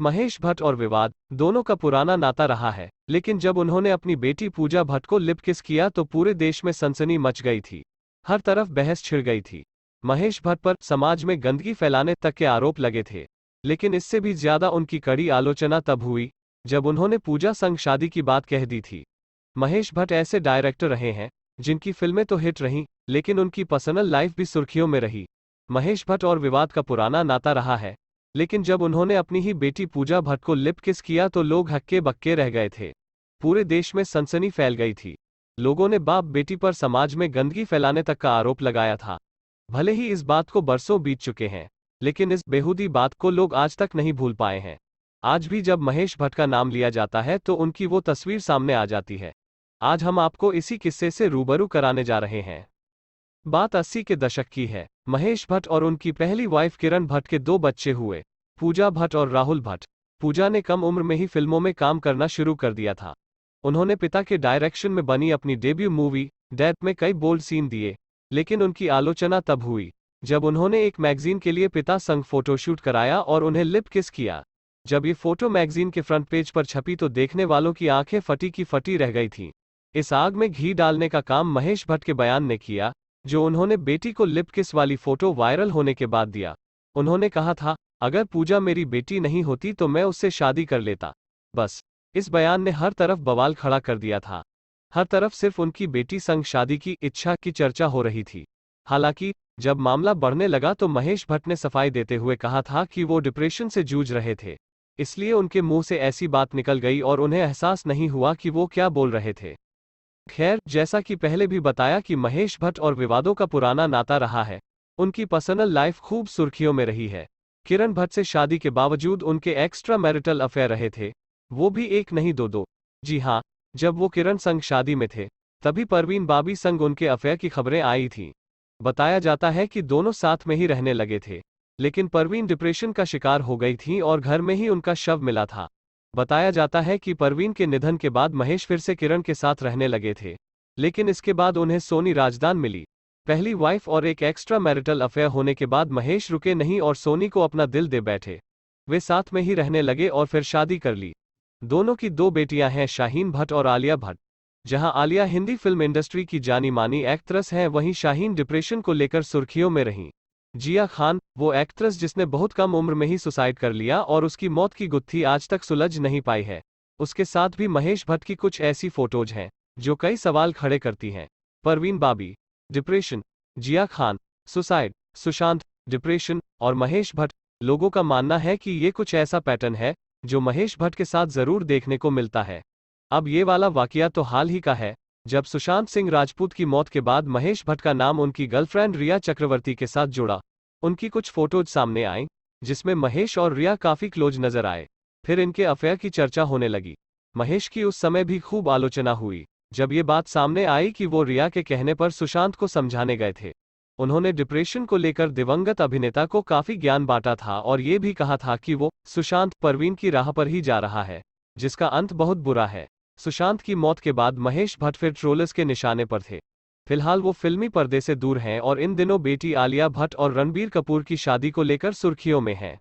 महेश भट्ट और विवाद दोनों का पुराना नाता रहा है, लेकिन जब उन्होंने अपनी बेटी पूजा भट्ट को लिप किस किया तो पूरे देश में सनसनी मच गई थी। हर तरफ बहस छिड़ गई थी। महेश भट्ट पर समाज में गंदगी फैलाने तक के आरोप लगे थे। लेकिन इससे भी ज्यादा उनकी कड़ी आलोचना तब हुई जब उन्होंने पूजा संग शादी की बात कह दी थी। महेश भट्ट ऐसे डायरेक्टर रहे हैं जिनकी फिल्में तो हिट रहीं, लेकिन उनकी पर्सनल लाइफ भी सुर्खियों में रही। महेश भट्ट और विवाद का पुराना नाता रहा है, लेकिन जब उन्होंने अपनी ही बेटी पूजा भट्ट को लिप किस किया तो लोग हक्के बक्के रह गए थे। पूरे देश में सनसनी फैल गई थी। लोगों ने बाप बेटी पर समाज में गंदगी फैलाने तक का आरोप लगाया था। भले ही इस बात को बरसों बीत चुके हैं, लेकिन इस बेहूदी बात को लोग आज तक नहीं भूल पाए हैं। आज भी जब महेश भट्ट का नाम लिया जाता है तो उनकी वो तस्वीर सामने आ जाती है। आज हम आपको इसी किस्से से रूबरू कराने जा रहे हैं। बात 80 के दशक की है। महेश भट्ट और उनकी पहली वाइफ किरण भट्ट के 2 बच्चे हुए, पूजा भट्ट और राहुल भट्ट। पूजा ने कम उम्र में ही फिल्मों में काम करना शुरू कर दिया था। उन्होंने पिता के डायरेक्शन में बनी अपनी डेब्यू मूवी डैड में कई बोल्ड सीन दिए, लेकिन उनकी आलोचना तब हुई जब उन्होंने एक मैगजीन के लिए पिता संग फोटोशूट कराया और उन्हें लिप किस किया। जब ये फोटो मैगजीन के फ्रंट पेज पर छपी तो देखने वालों की आंखें फटी की फटी रह गई थीं। इस आग में घी डालने का काम महेश भट्ट के बयान ने किया, जो उन्होंने बेटी को लिप किस वाली फोटो वायरल होने के बाद दिया। उन्होंने कहा था, अगर पूजा मेरी बेटी नहीं होती तो मैं उससे शादी कर लेता। बस। इस बयान ने हर तरफ बवाल खड़ा कर दिया था। हर तरफ सिर्फ उनकी बेटी संग शादी की इच्छा की चर्चा हो रही थी। हालांकि जब मामला बढ़ने लगा तो महेश भट्ट ने सफाई देते हुए कहा था कि वो डिप्रेशन से जूझ रहे थे, इसलिए उनके मुंह से ऐसी बात निकल गई और उन्हें एहसास नहीं हुआ कि वो क्या बोल रहे थे। खैर, जैसा कि पहले भी बताया कि महेश भट्ट और विवादों का पुराना नाता रहा है, उनकी पर्सनल लाइफ खूब सुर्खियों में रही है। किरण भट्ट से शादी के बावजूद उनके एक्स्ट्रा मैरिटल अफेयर रहे थे, वो भी एक नहीं दो। जी हाँ, जब वो किरण संग शादी में थे तभी परवीन बाबी संग उनके अफेयर की खबरें आई थीं। बताया जाता है कि दोनों साथ में ही रहने लगे थे, लेकिन परवीन डिप्रेशन का शिकार हो गई थी और घर में ही उनका शव मिला था। बताया जाता है कि परवीन के निधन के बाद महेश फिर से किरण के साथ रहने लगे थे, लेकिन इसके बाद उन्हें सोनी राजदान मिली। पहली वाइफ और एक एक्स्ट्रा मैरिटल अफेयर होने के बाद महेश रुके नहीं और सोनी को अपना दिल दे बैठे। वे साथ में ही रहने लगे और फिर शादी कर ली। दोनों की 2 बेटियां हैं, शाहीन भट्ट और आलिया भट्ट। जहां आलिया हिंदी फिल्म इंडस्ट्री की जानी मानी एक्ट्रेस हैं, वहीं शाहीन डिप्रेशन को लेकर सुर्खियों में रहीं। जिया खान, वो एक्ट्रेस जिसने बहुत कम उम्र में ही सुसाइड कर लिया और उसकी मौत की गुत्थी आज तक सुलझ नहीं पाई है। उसके साथ भी महेश भट्ट की कुछ ऐसी फोटोज हैं जो कई सवाल खड़े करती हैं। परवीन बाबी, डिप्रेशन, जिया खान, सुसाइड, सुशांत, डिप्रेशन और महेश भट्ट। लोगों का मानना है कि ये कुछ ऐसा पैटर्न है जो महेश भट्ट के साथ जरूर देखने को मिलता है। अब ये वाला वाकया तो हाल ही का है, जब सुशांत सिंह राजपूत की मौत के बाद महेश भट्ट का नाम उनकी गर्लफ्रेंड रिया चक्रवर्ती के साथ जुड़ा। उनकी कुछ फोटोज सामने आई जिसमें महेश और रिया काफी क्लोज नजर आए। फिर इनके अफेयर की चर्चा होने लगी। महेश की उस समय भी खूब आलोचना हुई जब ये बात सामने आई कि वो रिया के कहने पर सुशांत को समझाने गए थे। उन्होंने डिप्रेशन को लेकर दिवंगत अभिनेता को काफी ज्ञान बांटा था और ये भी कहा था कि वो सुशांत परवीन की राह पर ही जा रहा है, जिसका अंत बहुत बुरा है। सुशांत की मौत के बाद महेश भट्ट फिर ट्रोलर्स के निशाने पर थे। फिलहाल वो फिल्मी पर्दे से दूर हैं और इन दिनों बेटी आलिया भट्ट और रणबीर कपूर की शादी को लेकर सुर्खियों में हैं।